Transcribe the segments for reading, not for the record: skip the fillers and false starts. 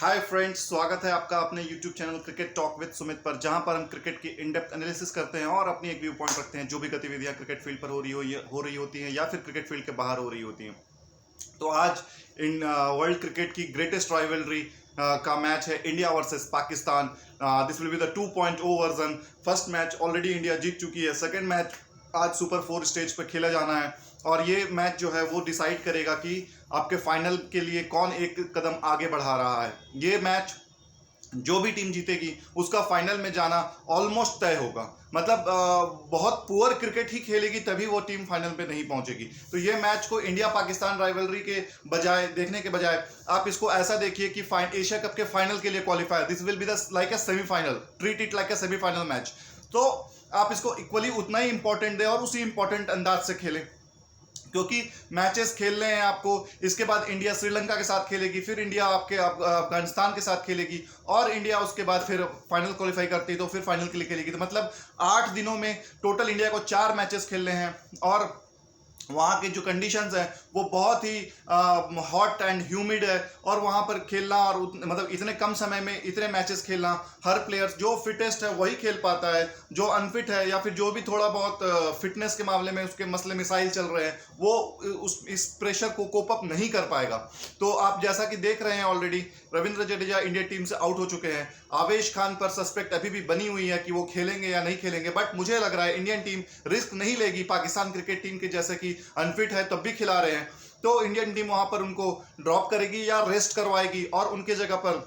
Hi friends, स्वागत है आपका अपने YouTube channel cricket talk with Sumit पर, जहां पर हम क्रिकेट की इन डेप्थ एनालिसिस करते हैं और अपनी एक व्यू पॉइंट रखते हैं जो भी गतिविधियां क्रिकेट फील्ड पर हो रही होती हैं या फिर क्रिकेट फील्ड के बाहर हो रही होती हैं। तो आज इन वर्ल्ड क्रिकेट की ग्रेटेस्ट राइवलरी का मैच है India versus Pakistan. This will be the 2.0 version. First match already India जीत चुकी है, सेकंड मैच आज सुपर 4 स्टेज पर खेला जाना है और ये मैच जो है वो डिसाइड करेगा कि आपके फाइनल के लिए कौन एक कदम आगे बढ़ा रहा है। ये मैच जो भी टीम जीतेगी उसका फाइनल में जाना ऑलमोस्ट तय होगा। मतलब बहुत पुअर क्रिकेट ही खेलेगी तभी वो टीम फाइनल पे नहीं पहुंचेगी। तो ये मैच को इंडिया पाकिस्तान राइवलरी के बजाय देखने के बजाय आप इसको ऐसा देखिए कि एशिया कप के फाइनल के लिए qualifier, this will be the like a semifinal, treat it like a semifinal match. तो आप इसको इक्वली उतना ही इंपॉर्टेंट दें और उसी इंपॉर्टेंट अंदाज से खेलें, क्योंकि मैचेस खेलने हैं आपको। इसके बाद इंडिया श्रीलंका के साथ खेलेगी, फिर इंडिया आपके अफगानिस्तान के साथ खेलेगी और इंडिया उसके बाद फिर फाइनल क्वालिफाई करती है तो फिर फाइनल के लिए खेलेगी। तो मतलब 8 दिनों में टोटल इंडिया को 4 मैचेस खेलने हैं और वहाँ के जो कंडीशंस हैं वो बहुत ही हॉट एंड ह्यूमिड है और वहाँ पर खेलना और मतलब इतने कम समय में इतने मैचेस खेलना, हर प्लेयर जो फिटेस्ट है वही खेल पाता है, जो अनफिट है या फिर जो भी थोड़ा बहुत फिटनेस के मामले में उसके मसले मिसाइल चल रहे हैं वो इस प्रेशर को कोप अप नहीं कर पाएगा। तो आप जैसा कि देख रहे हैं already Ravindra Jadeja India team से आउट हो चुके हैं। आवेश खान पर सस्पेक्ट अभी भी बनी हुई है कि वो खेलेंगे या नहीं खेलेंगे, बट मुझे लग रहा है इंडियन टीम रिस्क नहीं लेगी पाकिस्तान क्रिकेट टीम के जैसे कि अनफिट है तब भी खिला रहे हैं। तो इंडियन टीम वहां पर उनको ड्रॉप करेगी या रेस्ट करवाएगी और उनके जगह पर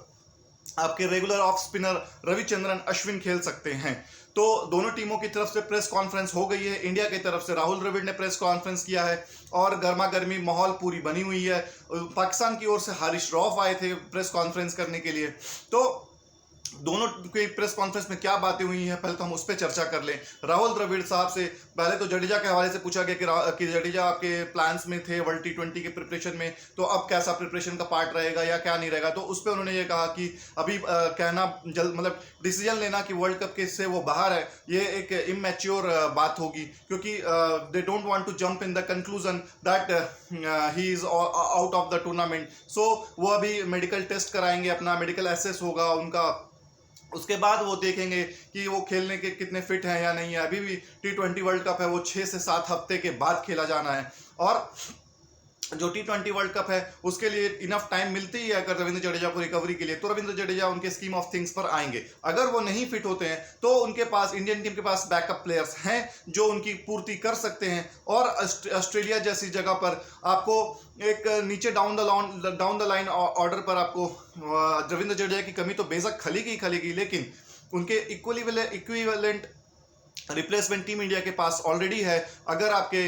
आपके regular off spinner Ravichandran Ashwin खेल सकते हैं। तो दोनों टीमों की तरफ से प्रेस कॉन्फ्रेंस हो गई है। इंडिया की तरफ से राहुल द्रविड़ ने प्रेस कॉन्फ्रेंस किया है और गर्मा गर्मी माहौल पूरी बनी हुई है। पाकिस्तान की ओर से हारिश रऊफ आए थे प्रेस कॉन्फ्रेंस करने के लिए। तो दोनों के प्रेस कॉन्फ्रेंस में क्या बातें हुई हैं पहले तो हम उस पर चर्चा कर लें। राहुल द्रविड़ साहब से पहले तो जडेजा के हवाले से पूछा गया कि जडेजा आपके प्लान्स में थे वर्ल्ड T20 के प्रिपरेशन में, तो अब कैसा प्रिपरेशन का पार्ट रहेगा या क्या नहीं रहेगा। तो उस पर उन्होंने ये कहा कि अभी कहना जल्द, मतलब डिसीजन लेना कि वर्ल्ड कप के से वो बाहर है, ये एक इमेच्योर बात होगी, क्योंकि they don't want to jump in the conclusion that he is out of the tournament. So वो अभी मेडिकल टेस्ट कराएंगे, अपना मेडिकल एसेस होगा उनका, उसके बाद वो देखेंगे कि वो खेलने के कितने फिट हैं या नहीं है। अभी भी T20 वर्ल्ड कप है वो 6 से 7 हफ्ते के बाद खेला जाना है और जो T20 वर्ल्ड कप है उसके लिए इनफ टाइम मिलती ही है अगर रविंद्र जडेजा को रिकवरी के लिए, तो रविंद्र जडेजा उनके स्कीम ऑफ थिंग्स पर आएंगे। अगर वो नहीं फिट होते हैं तो उनके पास, इंडियन टीम के पास बैकअप प्लेयर्स हैं जो उनकी पूर्ति कर सकते हैं। और ऑस्ट्रेलिया जैसी जगह पर आपको एक नीचे डाउन द लाइन ऑर्डर पर आपको रविंद्र जडेजा की कमी तो बेशक खलेगी, लेकिन उनके इक्विवेलेंट रिप्लेसमेंट टीम इंडिया के पास ऑलरेडी है। अगर आपके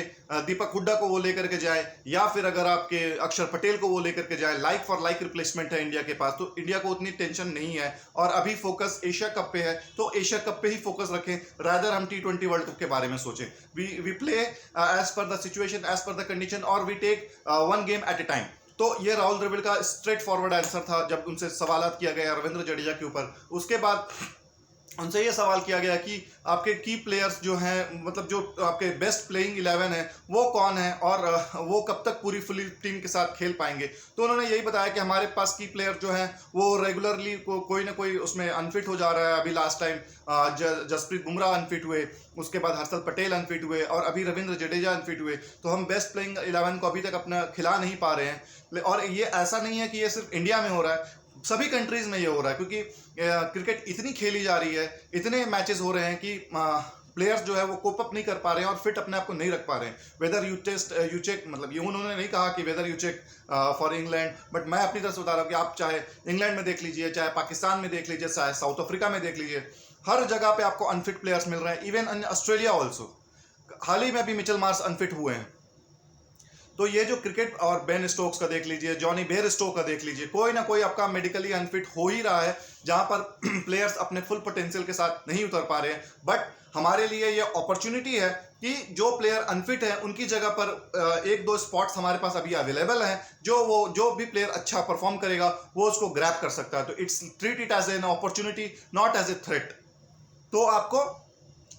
दीपक हुड्डा को वो लेकर के जाए या फिर अगर आपके अक्षर पटेल को वो लेकर के जाए, लाइक फॉर लाइक रिप्लेसमेंट है इंडिया के पास, तो इंडिया को उतनी टेंशन नहीं है। और अभी फोकस एशिया कप पे है तो एशिया कप पे ही फोकस रखें, रादर हम T20 वर्ल्ड कप के बारे में सोचें। We play as per the situation, as per the condition, और we take 1 game at a time. तो ये राहुल द्रविड़ का स्ट्रेट फॉरवर्ड आंसर था जब उनसे सवालात किया गया रविंद्र जडेजा के ऊपर। उसके बाद उनसे ये सवाल किया गया कि आपके की प्लेयर्स जो हैं, मतलब जो आपके बेस्ट प्लेइंग 11 है वो कौन है और वो कब तक पूरी फुली टीम के साथ खेल पाएंगे। तो उन्होंने यही बताया कि हमारे पास की प्लेयर जो हैं वो रेगुलरली कोई ना कोई उसमें अनफिट हो जा रहा है। अभी last time Jasprit Bumrah unfit हुए, उसके बाद हर्षल पटेल अनफिट हुए और अभी रविंद्र जडेजा अनफिट हुए। तो हम बेस्ट प्लेइंग 11 को अभी तक अपना खिला नहीं पा रहे हैं। और ये ऐसा नहीं है कि ये सिर्फ इंडिया में हो रहा है, सभी कंट्रीज में ये हो रहा है, क्योंकि क्रिकेट इतनी खेली जा रही है, इतने मैचेस हो रहे हैं कि प्लेयर्स जो है वो कोप अप नहीं कर पा रहे हैं और फिट अपने आप को नहीं रख पा रहे हैं। वेदर यू चेक, मतलब ये उन्होंने नहीं कहा कि whether you check for England, but मैं अपनी तरफ से बता रहा हूँ कि आप चाहे इंग्लैंड में देख लीजिए, चाहे पाकिस्तान में देख लीजिए, चाहे साउथ अफ्रीका में देख लीजिए, हर जगह पे आपको अनफिट प्लेयर्स मिल रहे हैं। इवन ऑस्ट्रेलिया ऑल्सो, हाल ही में भी मिचेल मार्श अनफिट हुए हैं। तो ये जो क्रिकेट, और बेन स्टोक्स का देख लीजिए, जॉनी बेयरस्टो का देख लीजिए, कोई ना कोई आपका मेडिकली अनफिट हो ही रहा है जहां पर प्लेयर्स अपने फुल पोटेंशियल के साथ नहीं उतर पा रहे हैं। बट हमारे लिए ये अपॉर्चुनिटी है कि जो प्लेयर अनफिट है उनकी जगह पर 1-2 स्पॉट्स हमारे पास अभी अवेलेबल हैं, जो भी प्लेयर अच्छा परफॉर्म करेगा वो उसको ग्रैब कर सकता है। तो it's treat it as an opportunity, not as a threat. तो आपको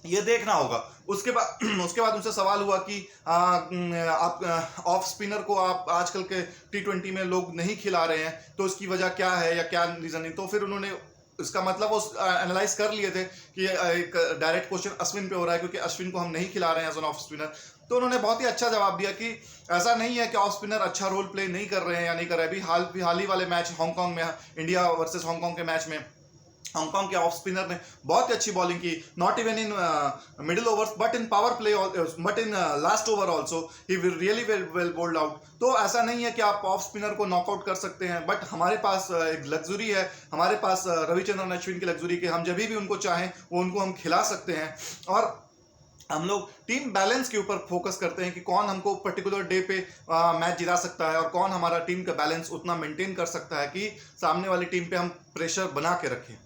ये देखना होगा। उसके बाद उसके बाद उनसे सवाल हुआ कि आप ऑफ स्पिनर को आप आजकल के T20 में लोग नहीं खिला रहे हैं, तो उसकी वजह क्या है या क्या रीजन। तो फिर उन्होंने इसका मतलब वो एनालाइज कर लिए थे कि एक डायरेक्ट क्वेश्चन अश्विन पे हो रहा है क्योंकि अश्विन को हम नहीं खिला रहे हैं एज एन ऑफ स्पिनर। तो उन्होंने बहुत ही अच्छा जवाब दिया कि ऐसा नहीं है कि ऑफ स्पिनर अच्छा रोल प्ले नहीं कर रहे हैं या नहीं कर रहे हैं। अभी हाल ही वाले मैच हांगकांग में, इंडिया वर्सेस हांगकांग के मैच में हांगकांग के ऑफ स्पिनर ने बहुत ही अच्छी बॉलिंग की, not even in middle overs but in power play, but in last over also he really well bold out. तो ऐसा नहीं है कि आप ऑफ स्पिनर को नॉकआउट कर सकते हैं, बट हमारे पास एक लग्जरी है, हमारे पास रविचंद्रन अश्विन की लग्जरी कि हम जब भी उनको चाहें वो उनको हम खिला सकते हैं। और हम लोग टीम बैलेंस के ऊपर फोकस करते हैं कि कौन हमको पर्टिकुलर डे पे मैच जिता सकता है और कौन हमारा टीम का बैलेंस उतना मेंटेन कर सकता है कि सामने वाली टीम पे हम प्रेशर बना के रखें।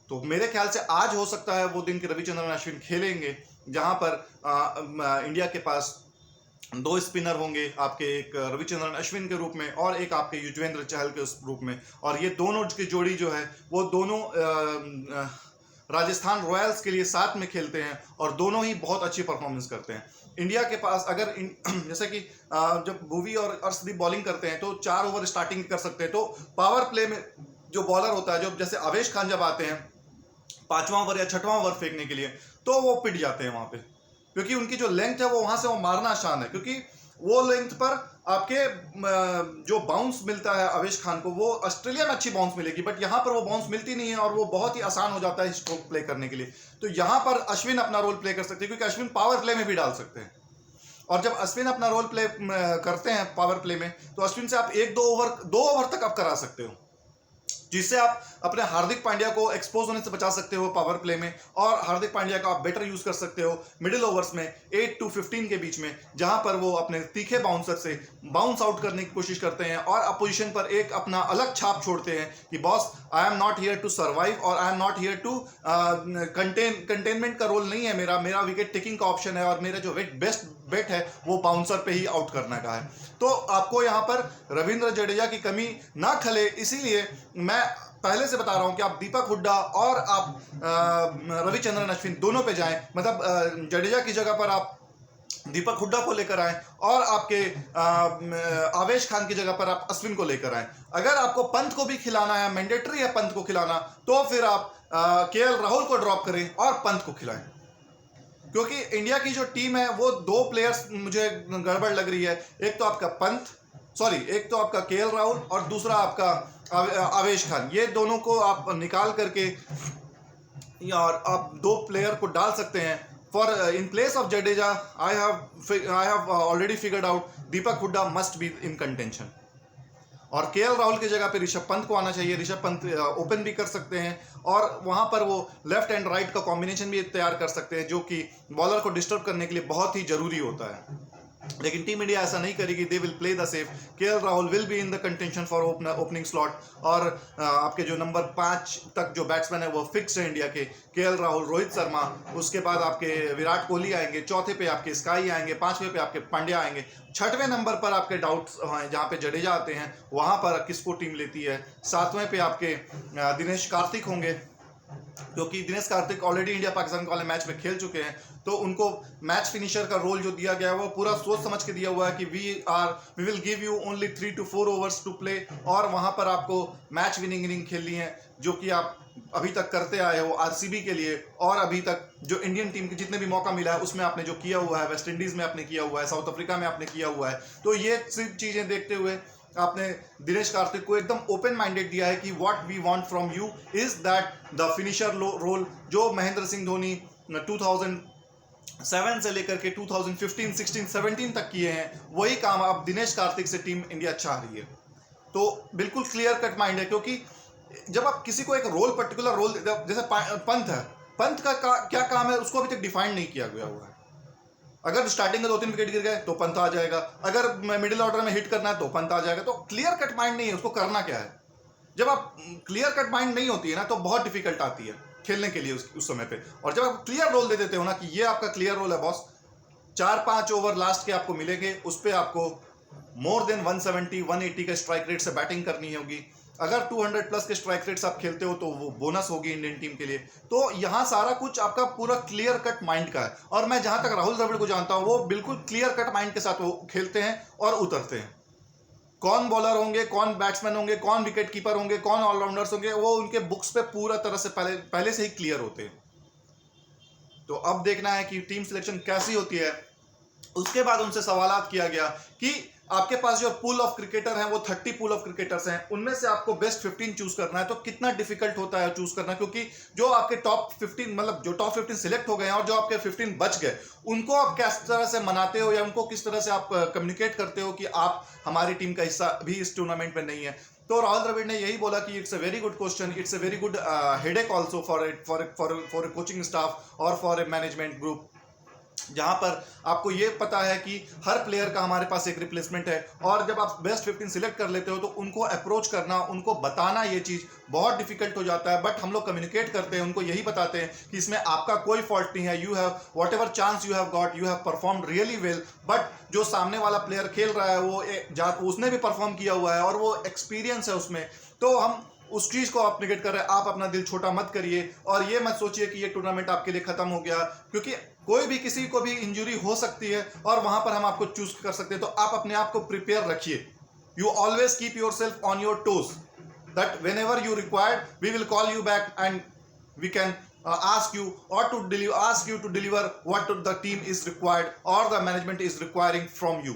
तो मेरे ख्याल से आज हो सकता है वो दिन कि रविचंद्रन अश्विन खेलेंगे, जहां पर इंडिया के पास 2 स्पिनर होंगे, आपके एक रविचंद्रन अश्विन के रूप में और एक आपके युजवेंद्र चहल के उस रूप में। और ये दोनों की जोड़ी जो है वो दोनों राजस्थान रॉयल्स के लिए साथ में खेलते हैं और दोनों ही बहुत अच्छी परफॉर्मेंस करते हैं। इंडिया के पास अगर जैसे कि जब भुवी और अर्शदीप बॉलिंग करते हैं तो 4 ओवर स्टार्टिंग कर सकते हैं, तो पावर प्ले में जो बॉलर होता है, जो जैसे आवेश खान जब आते हैं 5वां ओवर या 6वां ओवर फेंकने के लिए, तो वो पिट जाते हैं वहां पे, क्योंकि उनकी जो लेंथ है वो वहां से वो मारना आसान है, क्योंकि वो लेंथ पर आपके जो बाउंस मिलता है आवेश खान को, वो ऑस्ट्रेलिया में अच्छी बाउंस मिलेगी, बट यहाँ पर वो बाउंस मिलती नहीं है और वो बहुत ही आसान हो जाता है स्ट्रोक प्ले करने के लिए। तो यहाँ पर अश्विन अपना रोल प्ले कर सकते हैं, क्योंकि अश्विन पावर प्ले में भी डाल सकते हैं। और जब अश्विन अपना रोल प्ले करते हैं पावर प्ले में, तो अश्विन से आप 2 ओवर तक आप करा सकते हो, जिससे आप अपने हार्दिक पांड्या को एक्सपोज होने से बचा सकते हो पावर प्ले में, और हार्दिक पांड्या का आप बेटर यूज कर सकते हो मिडिल ओवर्स में 8 to 15 के बीच में, जहां पर वो अपने तीखे बाउंसर से बाउंस आउट करने की कोशिश करते हैं और अपोजिशन पर एक अपना अलग छाप छोड़ते हैं कि boss I am not here to survive और I am not here to containment का रोल नहीं है मेरा विकेट टेकिंग का ऑप्शन है और मेरा जो बेस्ट बेट है वो बाउंसर पे ही आउट करने का है। तो आपको यहाँ पर रविंद्र जडेजा की कमी ना खले, इसीलिए मैं पहले से बता रहा हूं कि आप दीपक हुड्डा और आप रविचंद्रन अश्विन दोनों पे जाएं, मतलब जडेजा की जगह पर आप दीपक हुड्डा को लेकर आए और आपके आवेश खान की जगह पर आप अश्विन को लेकर आए। अगर आपको पंत को भी खिलाना है, मैंडेटरी है पंत को खिलाना, तो फिर आप केएल राहुल को ड्रॉप करें और पंत को खिलाएं, क्योंकि इंडिया की जो टीम है वो 2 प्लेयर्स मुझे गड़बड़ लग रही है। एक तो आपका केएल राहुल और दूसरा आपका आवेश खान। ये दोनों को आप निकाल करके और आप 2 प्लेयर को डाल सकते हैं। For in place of Jadeja I have already figured out Deepak Hooda must be in contention, और केएल राहुल की जगह पे ऋषभ पंत को आना चाहिए। ऋषभ पंत ओपन भी कर सकते हैं और वहां पर वो लेफ्ट एंड राइट का कॉम्बिनेशन भी तैयार कर सकते हैं, जो कि बॉलर को डिस्टर्ब करने के लिए बहुत ही जरूरी होता है। लेकिन टीम इंडिया ऐसा नहीं करेगी, they will play the safe. KL Rahul will be in the contention for opening slot, और आपके जो नंबर 5 तक जो बैट्समैन है वो फिक्स है इंडिया के, केएल राहुल, रोहित शर्मा, उसके बाद आपके विराट कोहली आएंगे, चौथे पे आपके स्काई आएंगे, 5वें पे आपके पांड्या आएंगे, 6वें नंबर पर आपके डाउट्स जहाँ पे जडेजा आते हैं वहाँ पर किसको टीम लेती है, 7वें पे आपके दिनेश कार्तिक होंगे, क्योंकि दिनेश कार्तिक ऑलरेडी इंडिया पाकिस्तान वाले मैच में खेल चुके हैं, तो उनको मैच फिनिशर का रोल जो दिया गया है वो पूरा सोच समझ के दिया हुआ है कि we will give you only 3 to 4 overs to play, और वहां पर आपको मैच विनिंग इनिंग खेलनी है, जो कि आप अभी तक करते आए हो आरसीबी के लिए, और अभी तक जो इंडियन टीम के जितने भी मौका मिला है उसमें आपने जो किया हुआ है, वेस्ट इंडीज में आपने किया हुआ है, साउथ अफ्रीका में आपने किया हुआ है। तो ये सिर्फ चीजें देखते हुए आपने दिनेश कार्तिक को एकदम ओपन माइंडेड दिया है कि what we want from you is that the finisher role, जो महेंद्र सिंह धोनी 2007 से लेकर के 2015, 16, 17 तक किए हैं, वही काम अब दिनेश कार्तिक से टीम इंडिया चाह रही है। तो बिल्कुल क्लियर कट माइंड है, क्योंकि जब आप किसी को एक रोल, पर्टिकुलर रोल, जैसे पंत है, पंत का क्या काम है उसको अभी तक डिफाइन नहीं किया गया हुआ है। अगर स्टार्टिंग में 2-3 विकेट गिर गए तो पंत आ जाएगा, अगर मिडिल ऑर्डर में हिट करना है तो पंत आ जाएगा। तो क्लियर कट माइंड नहीं है उसको करना क्या है। जब आप क्लियर कट माइंड नहीं होती है ना तो बहुत डिफिकल्ट आती है खेलने के लिए उस समय पे। और जब आप क्लियर रोल दे देते हो ना कि ये आपका क्लियर रोल है बॉस, 4-5 ओवर लास्ट के आपको मिलेंगे, उस पर आपको मोर देन 170, 180 के स्ट्राइक रेट से बैटिंग करनी होगी, अगर 200 प्लस के स्ट्राइक रेट्स आप खेलते हो तो वो बोनस होगी इंडियन टीम के लिए। तो यहाँ सारा कुछ आपका पूरा क्लियर कट माइंड का है, और मैं जहां तक राहुल द्रविड़ को जानता हूं वो बिल्कुल क्लियर कट माइंड के साथ वो खेलते हैं और उतरते हैं। कौन बॉलर होंगे, कौन बैट्समैन होंगे, कौन विकेट कीपर होंगे, कौन ऑलराउंडर्स होंगे, वो उनके बुक्स पे पूरा तरह से पहले से ही क्लियर होते हैं। तो अब देखना है कि टीम सिलेक्शन कैसी होती है। उसके बाद उनसे सवालात किया गया कि आपके पास जो पूल ऑफ क्रिकेटर हैं वो 30 पूल ऑफ क्रिकेटर्स हैं, उनमें से आपको बेस्ट 15 चूज करना है। तो कितना डिफिकल्ट होता है चूज करना, क्योंकि जो आपके टॉप 15 मतलब जो टॉप 15 सिलेक्ट हो गए हैं और जो आपके 15 बच गए, उनको आप किस तरह से मनाते हो या उनको किस तरह से आप कम्युनिकेट करते हो कि आप हमारी टीम का हिस्सा भी इस टूर्नामेंट में नहीं है। तो राहुल द्रविड़ ने यही बोला कि it's a very good question, it's a very good headache also for coaching staff और फॉर ए मैनेजमेंट ग्रुप, जहां पर आपको ये पता है कि हर प्लेयर का हमारे पास एक रिप्लेसमेंट है, और जब आप बेस्ट 15 सिलेक्ट कर लेते हो तो उनको अप्रोच करना, उनको बताना ये चीज़ बहुत डिफिकल्ट हो जाता है। बट हम लोग कम्युनिकेट करते हैं, उनको यही बताते हैं कि इसमें आपका कोई फॉल्ट नहीं है, you have what ever chance you have got, you have performed really well. But जो सामने वाला प्लेयर खेल रहा है वो उसने भी परफॉर्म किया हुआ है और वो एक्सपीरियंस है उसमें, तो हम उस चीज को आप निगेट कर रहे हैं। आप अपना दिल छोटा मत करिए और ये मत सोचिए कि ये टूर्नामेंट आपके लिए खत्म हो गया, क्योंकि कोई भी किसी को भी इंजरी हो सकती है और वहां पर हम आपको चूज कर सकते हैं। तो आप अपने आप को प्रिपेयर रखिए। You always keep yourself on your toes, that whenever you required we will call you back and we can ask you to deliver what the team is required or the management is requiring from you।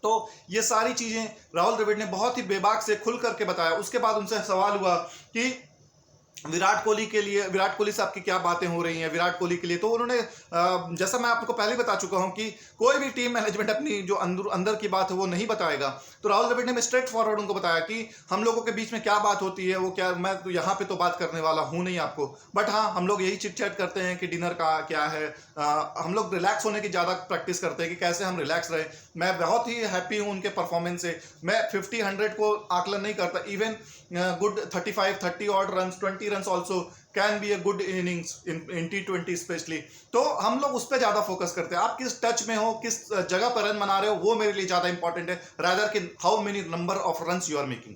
तो ये सारी चीजें राहुल द्रविड़ ने बहुत ही बेबाक से खुल करके बताया। उसके बाद उनसे सवाल हुआ कि विराट कोहली के लिए, विराट कोहली से आपकी क्या बातें हो रही हैं विराट कोहली के लिए। तो उन्होंने जैसा मैं आपको पहले बता चुका हूं कि कोई भी टीम मैनेजमेंट अपनी जो अंदर की बात है वो नहीं बताएगा। तो राहुल द्रविड़ ने स्ट्रेट फॉरवर्ड उनको बताया कि हम लोगों के बीच में क्या बात होती है वो क्या, मैं तो यहाँ पे तो बात करने वाला हूँ नहीं आपको, बट हाँ हम लोग यही चिट चैट करते हैं कि डिनर का क्या है। हम लोग रिलैक्स होने की ज़्यादा प्रैक्टिस करते हैं कि कैसे हम रिलैक्स रहे। मैं बहुत ही हैप्पी हूँ उनके परफॉर्मेंस से। मैं 50-100 को आकलन नहीं करता, even good 35-30 odd run, 20 run also can be a good innings in T20 specially. तो हम लोग उस पर ज़्यादा फोकस करते हैं। आप किस टच में हो, किस जगह पर रन बना रहे हो, वो मेरे लिए ज़्यादा इंपॉर्टेंट है रादर कि how many number of run you are making.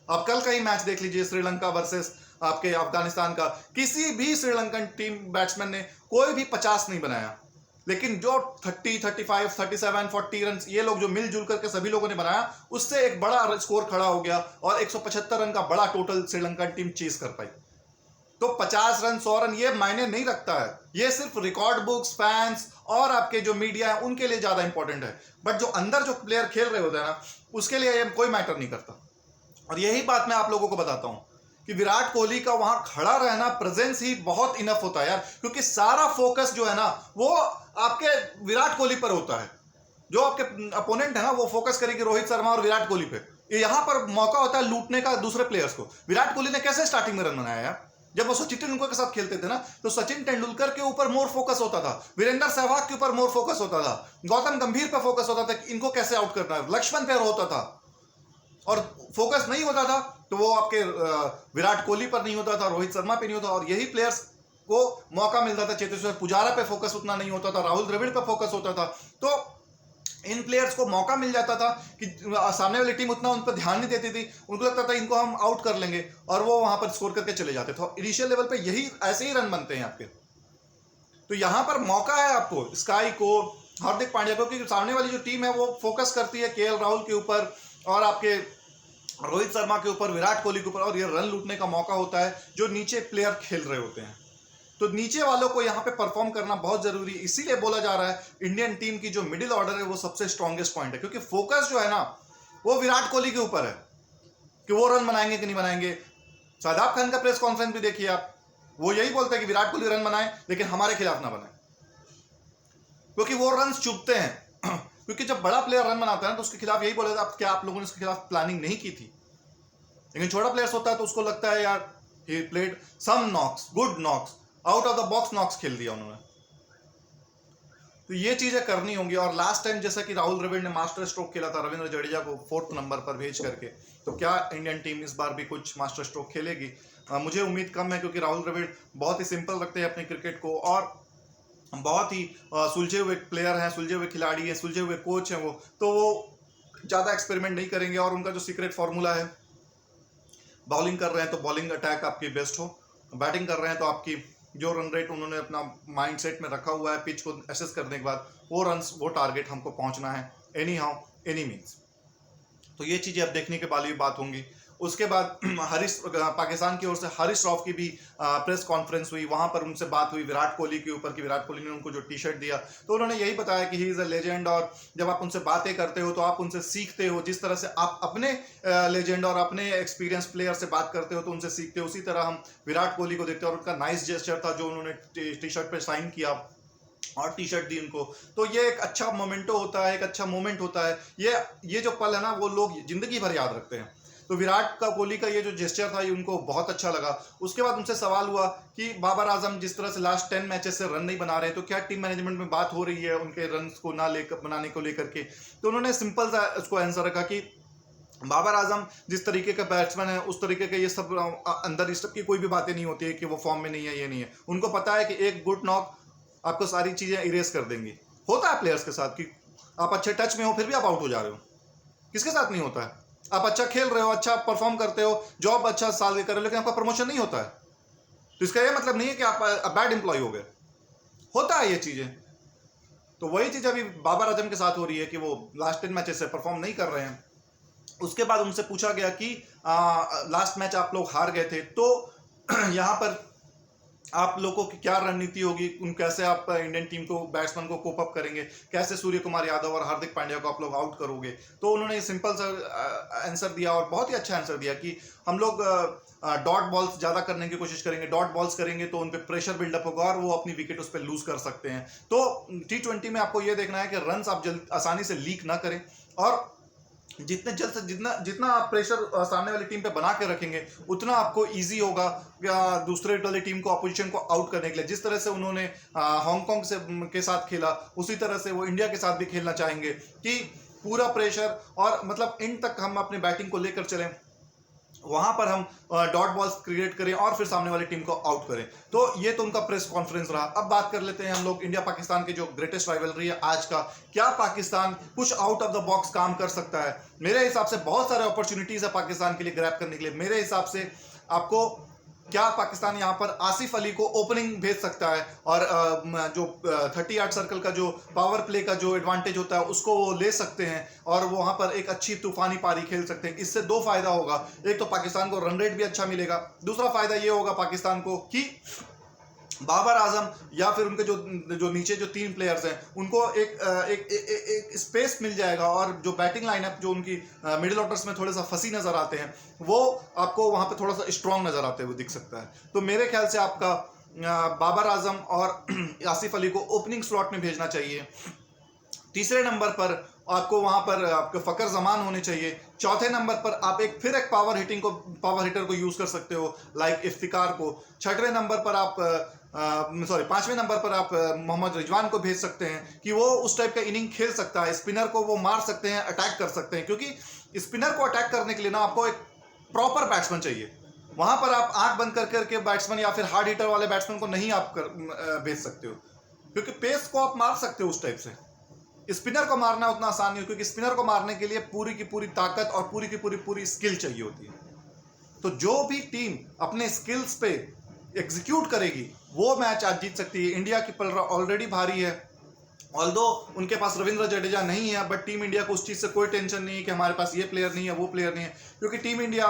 आप कल का ही मैच देख लीजिए, श्रीलंका वर्सेस आपके अफगानिस्तान का। किसी भी श्रीलंकन टीम बैट्समैन ने कोई भी 50 नहीं बनाया, लेकिन जो 30, 35, 37, 40 रन ये लोग जो मिलजुल करके सभी लोगों ने बनाया, उससे एक बड़ा स्कोर खड़ा हो गया और 175 रन का बड़ा टोटल श्रीलंकन टीम चेस कर पाई। तो 50 रन 100 रन ये मायने नहीं रखता है, ये सिर्फ रिकॉर्ड बुक्स, फैंस और आपके जो मीडिया है उनके लिए ज्यादा इंपॉर्टेंट है। बट जो अंदर जो प्लेयर खेल रहे होते हैं ना, उसके लिए ये कोई मैटर नहीं करता। और यही बात मैं आप लोगों को बताता हूं कि विराट कोहली का वहां खड़ा रहना, प्रेजेंस ही बहुत इनफ होता है यार, क्योंकि सारा फोकस जो है ना वो आपके विराट कोहली पर होता है। जो आपके अपोनेंट है ना वो फोकस करेगी रोहित शर्मा और विराट कोहली पे। यहां पर मौका होता है लूटने का दूसरे प्लेयर्स को। विराट कोहली ने कैसे स्टार्टिंग में रन बनाया यार, जब वो सचिन तेंदुलकर के साथ खेलते थे ना, तो सचिन तेंदुलकर के ऊपर मोर फोकस होता था, वीरेंद्र सहवाग के ऊपर मोर फोकस होता था, गौतम गंभीर पर फोकस होता था कि इनको कैसे आउट करना है, लक्ष्मण पर होता था। और फोकस नहीं होता था तो वो आपके विराट कोहली पर नहीं होता था, रोहित शर्मा पे नहीं होता। और यही प्लेयर्स को मौका मिलता था, चेतेश्वर पुजारा पे फोकस उतना नहीं होता था, राहुल द्रविड़ पे फोकस होता था। तो इन प्लेयर्स को मौका मिल जाता था कि सामने वाली टीम उतना उन पर ध्यान नहीं देती थी, उनको लगता था इनको हम आउट कर लेंगे और वो वहां पर स्कोर करके चले जाते थे। इनिशियल लेवल पे यही ऐसे ही रन बनते हैं आपके। तो यहां पर मौका है आपको, स्काई को, हार्दिक पांड्या को, क्योंकि सामने वाली जो टीम है वो फोकस करती है KL राहुल के ऊपर और आपके रोहित शर्मा के ऊपर, विराट कोहली के ऊपर, और ये रन लूटने का मौका होता है जो नीचे प्लेयर खेल रहे होते हैं। तो नीचे वालों को यहाँ पे परफॉर्म करना बहुत जरूरी है। इसीलिए बोला जा रहा है इंडियन टीम की जो मिडिल ऑर्डर है वो सबसे स्ट्रॉन्गेस्ट पॉइंट है, क्योंकि फोकस जो है ना वो विराट कोहली के ऊपर है कि वो रन बनाएंगे कि नहीं बनाएंगे। शादाब खान का प्रेस कॉन्फ्रेंस भी देखिए आप, वो यही बोलते हैं कि विराट कोहली रन बनाए लेकिन हमारे खिलाफ ना बनाए, क्योंकि वो रन चुभते हैं। क्योंकि जब बड़ा प्लेयर रन बनाता है तो उसके खिलाफ यही बोलेगा आप क्या आप लोगों ने उसके खिलाफ प्लानिंग नहीं की थी। लेकिन छोटा प्लेयर्स होता है तो उसको लगता है यार he played some knocks, good knocks, out of the box knocks खेल दिया उन्होंने। तो ये चीजें करनी होंगी। और लास्ट टाइम जैसा कि राहुल द्रविड़ ने मास्टर स्ट्रोक खेला था रविंद्र जडेजा को 4th नंबर पर भेज करके, तो क्या इंडियन टीम इस बार भी कुछ मास्टर स्ट्रोक खेलेगी? मुझे उम्मीद कम है, क्योंकि राहुल द्रविड़ बहुत ही सिंपल रखते हैं अपने क्रिकेट को और बहुत ही सुलझे हुए प्लेयर हैं, सुलझे हुए खिलाड़ी हैं, सुलझे हुए कोच हैं वो, तो वो ज़्यादा एक्सपेरिमेंट नहीं करेंगे। और उनका जो सीक्रेट फार्मूला है बॉलिंग कर रहे हैं तो बॉलिंग अटैक आपकी बेस्ट हो, बैटिंग कर रहे हैं तो आपकी जो रन रेट उन्होंने अपना माइंडसेट में रखा हुआ है पिच को एसेस करने के बाद, वो रन्स वो टारगेट हमको पहुंचना है एनी हाउ एनी मीन्स। तो ये चीज़ें अब देखने के वाली बात होंगी। उसके बाद पाकिस्तान की ओर से हरीश राव की भी प्रेस कॉन्फ्रेंस हुई, वहां पर उनसे बात हुई विराट कोहली के ऊपर कि विराट कोहली ने उनको जो टी शर्ट दिया तो उन्होंने यही बताया कि ही इज़ अ लेजेंड, और जब आप उनसे बातें करते हो तो आप उनसे सीखते हो, जिस तरह से आप अपने लेजेंड और अपने एक्सपीरियंस प्लेयर से बात करते हो तो उनसे सीखते हो, उसी तरह हम विराट कोहली को देखते हैं। और उनका नाइस जेस्चर था जो उन्होंने टी शर्ट पर साइन किया और टी शर्ट दी उनको। तो ये एक अच्छा मोमेंटो होता है, एक अच्छा मोमेंट होता है। ये जो पल है ना वो लोग जिंदगी भर याद रखते हैं। तो विराट का कोहली का ये जो जेस्चर था ये उनको बहुत अच्छा लगा। उसके बाद उनसे सवाल हुआ कि बाबर आजम जिस तरह से लास्ट 10 मैचेस से रन नहीं बना रहे, तो क्या टीम मैनेजमेंट में बात हो रही है उनके रन को ना लेकर बनाने को लेकर के। तो उन्होंने सिंपल सा उसको आंसर रखा कि बाबर आजम जिस तरीके का बैट्समैन है उस तरीके के ये सब अंदर इस सब की कोई भी बातें नहीं होती है कि वो फॉर्म में नहीं है, ये नहीं है। उनको पता है कि एक गुड नॉक आपको सारी चीजें इरेज कर देंगी। होता है प्लेयर्स के साथ कि आप अच्छे टच में हो फिर भी आप आउट हो जा रहे हो, किसके साथ नहीं होता है। आप अच्छा खेल रहे हो, अच्छा परफॉर्म करते हो, जॉब अच्छा साल कर रहे हो, लेकिन आपका प्रमोशन नहीं होता है, तो इसका ये मतलब नहीं है कि आप बैड एम्प्लॉय हो गए। होता है ये चीजें। तो वही चीज अभी बाबर आजम के साथ हो रही है कि वो लास्ट 10 मैचेस से परफॉर्म नहीं कर रहे हैं। उसके बाद उनसे पूछा गया कि लास्ट मैच आप लोग हार गए थे, तो यहाँ पर आप लोगों की क्या रणनीति होगी, उन कैसे आप इंडियन टीम को बैट्समैन को कोप अप करेंगे, कैसे सूर्य कुमार यादव और हार्दिक पांड्या को आप लोग आउट करोगे। तो उन्होंने सिंपल सा आंसर दिया और बहुत ही अच्छा आंसर दिया कि हम लोग डॉट बॉल्स ज़्यादा करने की कोशिश करेंगे। डॉट बॉल्स करेंगे तो उन पर प्रेशर बिल्डअप होगा और वो अपनी विकेट उस पर लूज कर सकते हैं। तो T20 में आपको ये देखना है कि रन्स आप आसानी से लीक ना करें, और जितने जल्द से जितना आप प्रेशर सामने वाली टीम पे बना के रखेंगे उतना आपको इजी होगा दूसरे वाली टीम को अपोजिशन को आउट करने के लिए। जिस तरह से उन्होंने हांगकांग से के साथ खेला उसी तरह से वो इंडिया के साथ भी खेलना चाहेंगे कि पूरा प्रेशर और मतलब इन तक हम अपनी बैटिंग को लेकर चलें, वहां पर हम डॉट बॉल्स क्रिएट करें और फिर सामने वाली टीम को आउट करें। तो ये तो उनका प्रेस कॉन्फ्रेंस रहा। अब बात कर लेते हैं हम लोग इंडिया पाकिस्तान के जो ग्रेटेस्ट राइवलरी है आज का। क्या पाकिस्तान कुछ आउट ऑफ द बॉक्स काम कर सकता है? मेरे हिसाब से बहुत सारे अपॉर्चुनिटीज है पाकिस्तान के लिए ग्रैब करने के लिए। मेरे हिसाब से आपको क्या पाकिस्तान यहाँ पर आसिफ अली को ओपनिंग भेज सकता है और जो 30 यार्ड सर्कल का जो पावर प्ले का जो एडवांटेज होता है उसको वो ले सकते हैं और वो वहाँ पर एक अच्छी तूफानी पारी खेल सकते हैं। इससे दो फायदा होगा, एक तो पाकिस्तान को रन रेट भी अच्छा मिलेगा, दूसरा फायदा ये होगा पाकिस्तान को कि बाबर आजम या फिर उनके जो नीचे जो 3 प्लेयर्स हैं उनको एक स्पेस मिल जाएगा, और जो बैटिंग लाइनअप जो उनकी मिडिल ऑर्डर्स में थोड़े सा फंसी नजर आते हैं वो आपको वहां पे थोड़ा सा स्ट्रांग नजर आते हुए दिख सकता है। तो मेरे ख्याल से आपका बाबर आजम और आसिफ अली को ओपनिंग स्लॉट में भेजना चाहिए। तीसरे नंबर पर आपको वहां पर आपके फकर जमान होने चाहिए। चौथे नंबर पर आप फिर एक पावर हिटर को यूज कर सकते हो लाइक इफ्तिकार को। छठवें नंबर पर आप पांचवें नंबर पर आप मोहम्मद रिजवान को भेज सकते हैं कि वो उस टाइप का इनिंग खेल सकता है। स्पिनर को वो मार सकते हैं, अटैक कर सकते हैं, क्योंकि स्पिनर को अटैक करने के लिए ना आपको एक प्रॉपर बैट्समैन चाहिए। वहां पर आप आंख बंद करके बैट्समैन या फिर हार्ड हिटर वाले बैट्समैन को नहीं आप भेज सकते हो, क्योंकि पेस को आप मार सकते हो उस टाइप से। स्पिनर को मारना उतना आसान नहीं, क्योंकि स्पिनर को मारने के लिए पूरी की पूरी ताकत और पूरी की पूरी स्किल चाहिए होती है। तो जो भी टीम अपने स्किल्स पे एग्जीक्यूट करेगी वो मैच आज जीत सकती है। इंडिया की पलड़ा ऑलरेडी भारी है, ऑल्दो उनके पास रविंद्र जडेजा नहीं है, बट टीम इंडिया को उस चीज़ से कोई टेंशन नहीं है कि हमारे पास ये प्लेयर नहीं है वो प्लेयर नहीं है, क्योंकि टीम इंडिया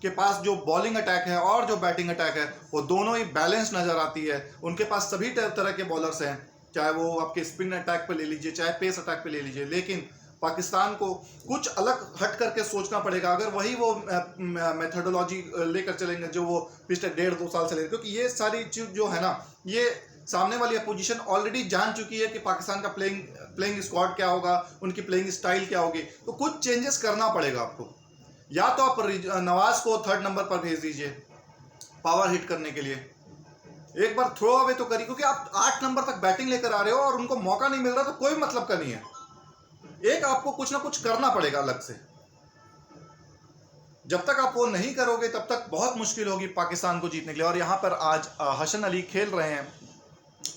के पास जो बॉलिंग अटैक है और जो बैटिंग अटैक है वो दोनों ही बैलेंस नजर आती है। उनके पास सभी तरह के बॉलर्स हैं, चाहे वो आपके स्पिन अटैक पे ले लीजिए चाहे पेस अटैक पे ले लीजिए। लेकिन पाकिस्तान को कुछ अलग हट करके सोचना पड़ेगा अगर वही वो मेथडोलॉजी लेकर चलेंगे जो वो पिछले 1.5-2 साल से ले, क्योंकि ये सारी चीज जो है ना ये सामने वाली अपोजिशन ऑलरेडी जान चुकी है कि पाकिस्तान का प्लेइंग स्क्वाड क्या होगा, उनकी प्लेइंग स्टाइल क्या होगी। तो कुछ चेंजेस करना पड़ेगा आपको। या तो आप नवाज को 3rd नंबर पर भेज दीजिए पावर हिट करने के लिए, एक बार थ्रो अवे तो करिए, क्योंकि आप 8 नंबर तक बैटिंग लेकर आ रहे हो और उनको मौका नहीं मिल रहा तो कोई मतलब का नहीं है। एक आपको कुछ ना कुछ करना पड़ेगा अलग से। जब तक आप वो नहीं करोगे तब तक बहुत मुश्किल होगी पाकिस्तान को जीतने के लिए। और यहाँ पर आज हसन अली खेल रहे हैं।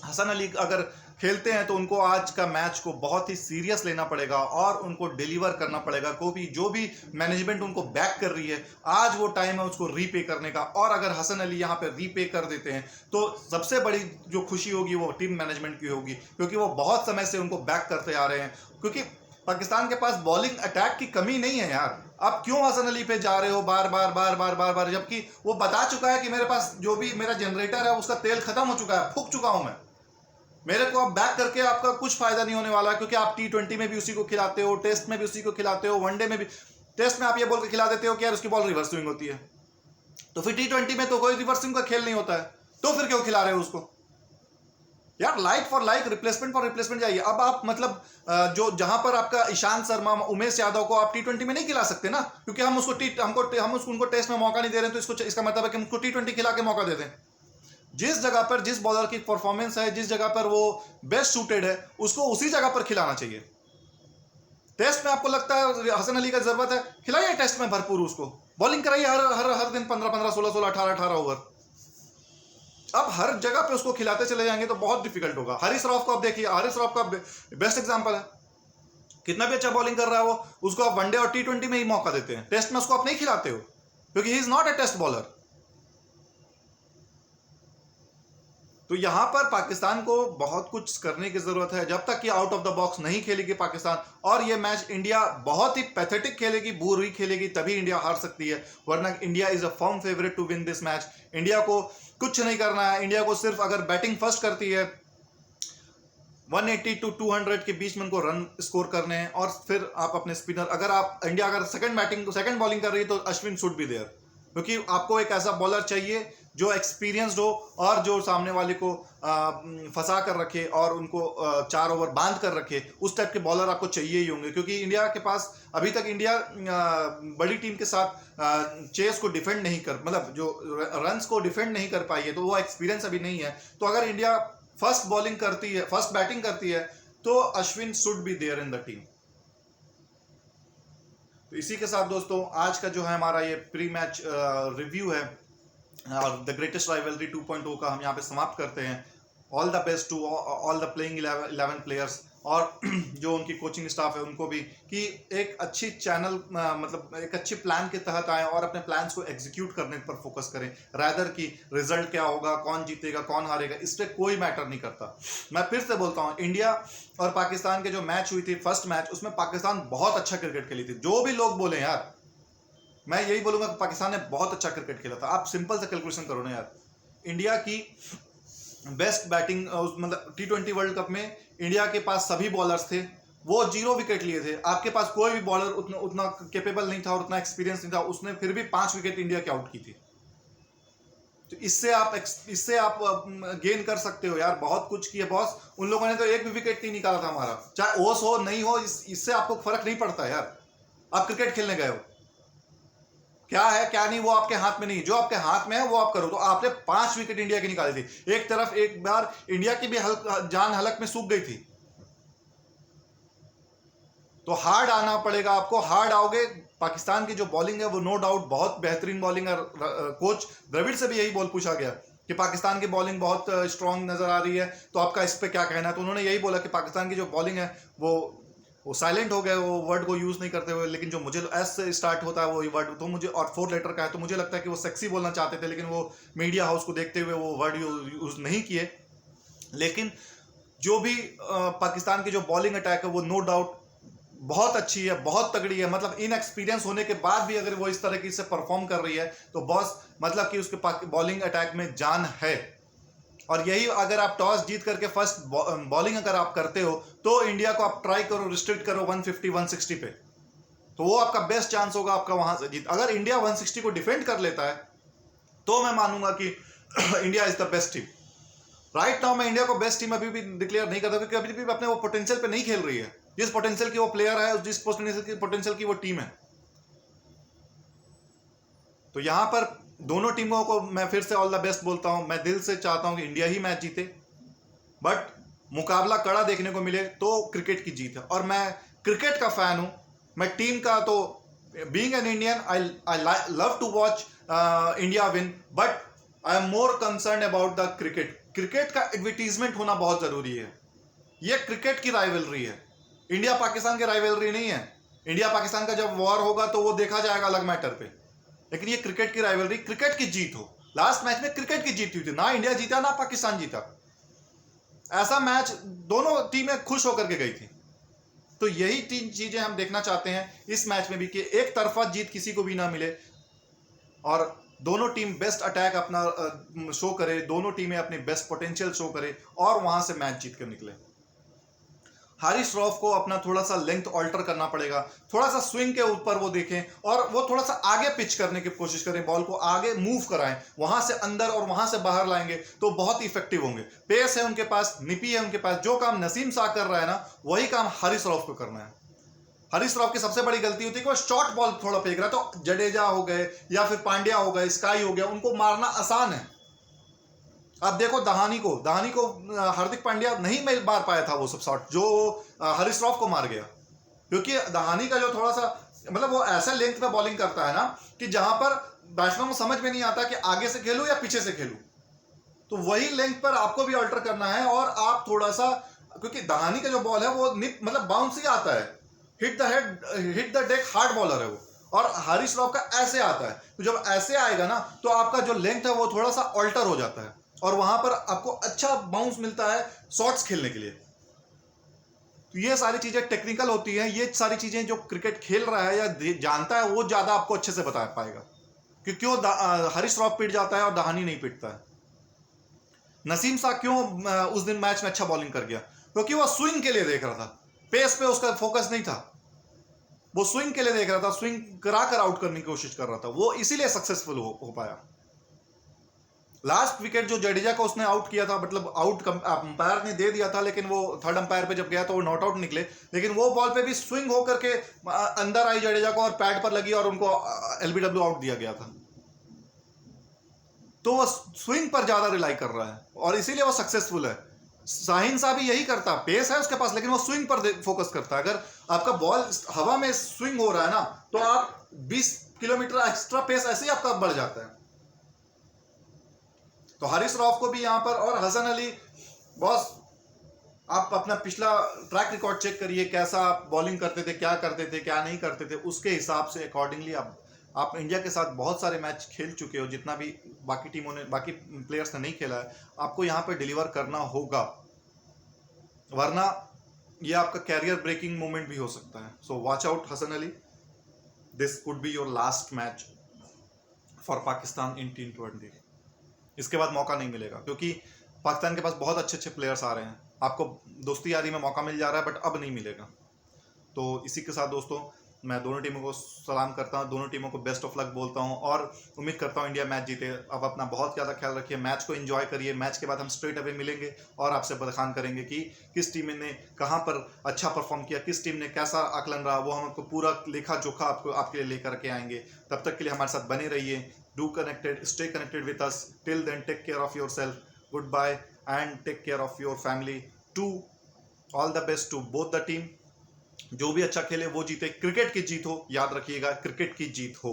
हसन अली अगर खेलते हैं तो उनको आज का मैच को बहुत ही सीरियस लेना पड़ेगा और उनको डिलीवर करना पड़ेगा। जो भी मैनेजमेंट उनको बैक कर रही है, आज वो टाइम है उसको रीपे करने का। और अगर हसन अली यहाँ पे रीपे कर देते हैं तो सबसे बड़ी जो खुशी होगी वो टीम मैनेजमेंट की होगी, क्योंकि वो बहुत समय से उनको बैक करते आ रहे हैं। क्योंकि पाकिस्तान के पास बॉलिंग अटैक की कमी नहीं है यार। आप क्यों हसन अली पे जा रहे हो बार बार बार बार बार बार, जबकि वो बता चुका है कि मेरे पास जो भी मेरा जनरेटर है उसका तेल खत्म हो चुका है, फूक चुका हूं मैं। मेरे को अब बैक करके आपका कुछ फायदा नहीं होने वाला, क्योंकि आप T20 में भी उसी को खिलाते हो, टेस्ट में भी उसी को खिलाते हो, वनडे में भी। टेस्ट में आप ये बोल के खिला देते हो कि यार उसकी बॉल रिवर्स स्विंग होती है, तो फिर T20 में तो कोई रिवर्स स्विंग का खेल नहीं होता है, तो फिर क्यों खिला रहे हो उसको यार? Like for like, replacement for replacement जाइए। अब आप मतलब जो जहां पर आपका ईशांत शर्मा, उमेश यादव को आप T20 में नहीं खिला सकते ना, क्योंकि हम उनको टेस्ट में मौका नहीं दे रहे हैं, तो इसका मतलब है कि हम उसको T20 खिला के मौका दे दें। जिस जगह पर जिस बॉलर की परफॉर्मेंस है, जिस जगह पर वो बेस्ट सूटेड है, उसको उसी जगह पर खिलाना चाहिए। टेस्ट में आपको लगता है हसन अली का जरूरत है, खिलाइए टेस्ट में भरपूर उसको, बॉलिंग कराइए हर दिन 15-15, 16-16, 18-18 ओवर। अब हर जगह पे उसको खिलाते चले जाएंगे तो बहुत डिफिकल्ट होगा। हारिस रऊफ को आप देखिए, हारिस रऊफ का बेस्ट एग्जांपल है, कितना भी अच्छा बॉलिंग कर रहा है वो, उसको आप वनडे और T20 में ही मौका देते हैं, टेस्ट में उसको आप नहीं खिलाते हो, क्योंकि he is not a test bowler. तो यहां पर पाकिस्तान को बहुत कुछ करने की जरूरत है, जब तक कि आउट ऑफ द बॉक्स नहीं खेलेगी पाकिस्तान, और ये मैच इंडिया बहुत ही पैथेटिक खेलेगी, बुरी खेलेगी, तभी इंडिया हार सकती है, वरना India is a firm favourite to win this match. India को कुछ नहीं करना है, इंडिया को सिर्फ अगर बैटिंग फर्स्ट करती है 180 to 200 के बीच में उनको रन स्कोर करने हैं, और फिर आप अपने स्पिनर, इंडिया अगर सेकंड बॉलिंग कर रही है तो अश्विन शुड बी देयर, क्योंकि आपको एक ऐसा बॉलर चाहिए जो एक्सपीरियंस्ड हो और जो सामने वाले को फंसा कर रखे और उनको 4 ओवर बांध कर रखे, उस टाइप के बॉलर आपको चाहिए ही होंगे। क्योंकि इंडिया के पास अभी तक बड़ी टीम के साथ चेस को डिफेंड नहीं कर, मतलब जो रन्स को डिफेंड नहीं कर पाई है, तो वो एक्सपीरियंस अभी नहीं है। तो अगर इंडिया फर्स्ट बैटिंग करती है तो Ashwin should be there in the team. तो इसी के साथ दोस्तों आज का जो है हमारा ये प्री मैच रिव्यू है और द ग्रेटेस्ट राइवलरी 2.0 का हम यहाँ पे समाप्त करते हैं। All the best to all the playing 11 players, और जो उनकी कोचिंग स्टाफ है उनको भी, कि एक अच्छी चैनल मतलब एक अच्छे प्लान के तहत आए और अपने प्लान्स को एग्जीक्यूट करने पर फोकस करें, रादर कि रिजल्ट क्या होगा, कौन जीतेगा, कौन हारेगा, इस पर कोई मैटर नहीं करता। मैं फिर से बोलता हूँ, इंडिया और पाकिस्तान के जो मैच हुई थी फर्स्ट मैच, उसमें पाकिस्तान बहुत अच्छा क्रिकेट खेली थी। जो भी लोग बोले यार, मैं यही बोलूंगा कि पाकिस्तान ने बहुत अच्छा क्रिकेट खेला था। आप सिंपल से कैलकुलेशन करो ना यार, इंडिया की बेस्ट बैटिंग, मतलब T20 वर्ल्ड कप में इंडिया के पास सभी बॉलर्स थे, वो 0 विकेट लिए थे। आपके पास कोई भी बॉलर उतना कैपेबल नहीं था और उतना एक्सपीरियंस नहीं था, उसने फिर भी 5 विकेट इंडिया के आउट की थी। तो इससे आप गेन कर सकते हो यार, बहुत कुछ किया बॉस। उन लोगों ने तो एक भी विकेट नहीं निकाला था हमारा, चाहे ओस हो नहीं हो, इससे आपको फर्क नहीं पड़ता यार। आप क्रिकेट खेलने गए हो, क्या है क्या नहीं वो आपके हाथ में नहीं, जो आपके हाथ में है वो आप करो। तो आपने 5 विकेट इंडिया की निकाली थी। एक तरफ एक बार इंडिया की भी जान हलक में सूख गई थी। तो हार्ड आना पड़ेगा आपको, हार्ड आओगे। पाकिस्तान की जो बॉलिंग है वो नो डाउट बहुत बेहतरीन बॉलिंग है। कोच द्रविड़ से भी यही बॉल पूछा गया कि पाकिस्तान की बॉलिंग बहुत स्ट्रांग नजर आ रही है, तो आपका इस पे क्या कहना है। तो उन्होंने यही बोला कि पाकिस्तान की जो बॉलिंग है वो साइलेंट हो गए, वो वर्ड को यूज नहीं करते हुए, लेकिन जो मुझे एस से स्टार्ट होता है वो वर्ड, तो मुझे, और 4 लेटर का है, तो मुझे लगता है कि वो सेक्सी बोलना चाहते थे, लेकिन वो मीडिया हाउस को देखते हुए वो वर्ड यूज नहीं किए। लेकिन जो भी पाकिस्तान की जो बॉलिंग अटैक है वो नो डाउट बहुत अच्छी है, बहुत तगड़ी है। मतलब इन एक्सपीरियंस होने के बाद भी अगर वो इस तरह से परफॉर्म कर रही है तो बॉस मतलब कि उसके बॉलिंग अटैक में जान है। और यही अगर आप टॉस जीत करके फर्स्ट बॉलिंग अगर आप करते हो तो इंडिया को आप ट्राई करो, रिस्ट्रिक्ट करो 150-160 पे, तो वो आपका बेस्ट चांस होगा आपका वहां से जीत। अगर इंडिया 160 को डिफेंड कर लेता है तो मैं मानूंगा कि India is the best team. Right now मैं इंडिया को बेस्ट टीम अभी भी डिक्लेयर नहीं करता, क्योंकि अभी भी अपने वो पोटेंशियल पे नहीं खेल रही है, जिस पोटेंशियल की वो प्लेयर है, जिस पोटेंशियल की वो टीम है। तो यहां पर दोनों टीमों को मैं फिर से ऑल द बेस्ट बोलता हूं। मैं दिल से चाहता हूं कि इंडिया ही मैच जीते, बट मुकाबला कड़ा देखने को मिले तो क्रिकेट की जीत है। और मैं क्रिकेट का फैन हूं, मैं टीम का, तो being an Indian I love to watch India win, but I am more concern about the cricket. Cricket का एडवर्टीजमेंट होना बहुत जरूरी है। ये क्रिकेट की राइवलरी है, इंडिया पाकिस्तान की राइवलरी नहीं है। इंडिया पाकिस्तान का जब वॉर होगा तो वो देखा जाएगा अलग मैटर पे, लेकिन ये क्रिकेट की राइवलरी, क्रिकेट की जीत हो। लास्ट मैच में क्रिकेट की जीत हुई थी, ना इंडिया जीता ना पाकिस्तान जीता, ऐसा मैच दोनों टीमें खुश होकर के गई थी। तो यही तीन चीजें हम देखना चाहते हैं इस मैच में भी, कि एक तरफा जीत किसी को भी ना मिले और दोनों टीम बेस्ट अटैक अपना शो करे, दोनों टीमें अपनी बेस्ट पोटेंशियल शो करे और वहां से मैच जीत कर निकले। हारिस रऊफ को अपना थोड़ा सा लेंथ ऑल्टर करना पड़ेगा, थोड़ा सा स्विंग के ऊपर वो देखें और वो थोड़ा सा आगे पिच करने की कोशिश करें, बॉल को आगे मूव कराएं, वहां से अंदर और वहां से बाहर लाएंगे तो बहुत इफेक्टिव होंगे। पेस है उनके पास, निपी है उनके पास, जो काम नसीम शाह कर रहा है ना वही काम हारिस रऊफ को करना है। हारिस रऊफ की सबसे बड़ी गलती होती है कि वो शॉर्ट बॉल थोड़ा फेंक रहा है, तो जडेजा हो गए या फिर पांड्या हो गए, स्काई हो गया, उनको मारना आसान है। अब देखो दहानी को हार्दिक पांड्या नहीं मार पाया था वो सब शॉट जो हारिस रऊफ को मार गया, क्योंकि दहानी का जो थोड़ा सा मतलब वो ऐसा लेंथ में बॉलिंग करता है ना कि जहां पर बैट्समैन को समझ में नहीं आता कि आगे से खेलूं या पीछे से खेलूं, तो वही लेंथ पर आपको भी अल्टर करना है। और आप थोड़ा सा, क्योंकि दहानी का जो बॉल है वो मतलब बाउंस ही आता है, hit the deck hard bowler है वो, और हारिस रऊफ का ऐसे आता है, तो जब ऐसे आएगा ना तो आपका जो लेंथ है वो थोड़ा सा अल्टर हो जाता है और वहां पर आपको अच्छा बाउंस मिलता है शॉट्स खेलने के लिए। तो ये सारी चीजें टेक्निकल होती है, ये सारी चीजें जो क्रिकेट खेल रहा है या जानता है वो ज्यादा आपको अच्छे से बता पाएगा कि क्यों हारिस रऊफ पिट जाता है और दहानी नहीं पिटता है। नसीम शाह क्यों उस दिन मैच में अच्छा बॉलिंग कर गया, क्योंकि वो स्विंग के लिए देख रहा था, पेस पे उसका फोकस नहीं था, वो स्विंग के लिए देख रहा था, स्विंग कराकर आउट करने की कोशिश कर रहा था, वो इसीलिए सक्सेसफुल हो पाया। लास्ट विकेट जो जडेजा को उसने आउट किया था, मतलब आउट अंपायर ने दे दिया था, लेकिन वो थर्ड अंपायर पे जब गया तो वो नॉट आउट निकले, लेकिन वो बॉल पे भी स्विंग होकर के अंदर आई जडेजा को और पैड पर लगी और उनको एलबीडब्ल्यू आउट दिया गया था। तो वो स्विंग पर ज्यादा रिलाई कर रहा है और इसीलिए वो सक्सेसफुल है। शाहीन शाह भी यही करता, पेस है उसके पास लेकिन वो स्विंग पर फोकस करता है। अगर आपका बॉल हवा में स्विंग हो रहा है ना तो आप 20 किलोमीटर एक्स्ट्रा पेस ऐसे ही आपका बढ़ जाता है। तो हारिस रऊफ को भी यहां पर, और हसन अली, बॉस आप अपना पिछला ट्रैक रिकॉर्ड चेक करिए, कैसा आप बॉलिंग करते थे, क्या करते थे, क्या नहीं करते थे, उसके हिसाब से अकॉर्डिंगली आप इंडिया के साथ बहुत सारे मैच खेल चुके हो, जितना भी बाकी टीमों ने, बाकी प्लेयर्स ने नहीं खेला है, आपको यहाँ पे डिलीवर करना होगा, वरना ये आपका कैरियर ब्रेकिंग मोमेंट भी हो सकता है। So watch out Hasan Ali, this could be your last match for Pakistan in T20। इसके बाद मौका नहीं मिलेगा, क्योंकि पाकिस्तान के पास बहुत अच्छे अच्छे प्लेयर्स आ रहे हैं, आपको दोस्ती यारी में मौका मिल जा रहा है बट अब नहीं मिलेगा। तो इसी के साथ दोस्तों मैं दोनों टीमों को सलाम करता हूं, दोनों टीमों को बेस्ट ऑफ लक बोलता हूं और उम्मीद करता हूं इंडिया मैच जीते। अब अपना बहुत ज़्यादा ख्याल रखिए, मैच को एंजॉय करिए, मैच के बाद हम स्ट्रेट अवे मिलेंगे और आपसे बयान करेंगे कि किस टीम ने कहां पर अच्छा परफॉर्म किया, किस टीम ने कैसा आकलन रहा, वो हम आपको पूरा लेखा जोखा आपके लिए लेकर के आएंगे। तब तक के लिए हमारे साथ बने रहिए, do connected, stay connected with us. Till then take care of yourself, good bye and take care of your family too. All the best to both the team, जो भी अच्छा खेले वो जीते, क्रिकेट की जीत हो, याद रखिएगा क्रिकेट की जीत हो।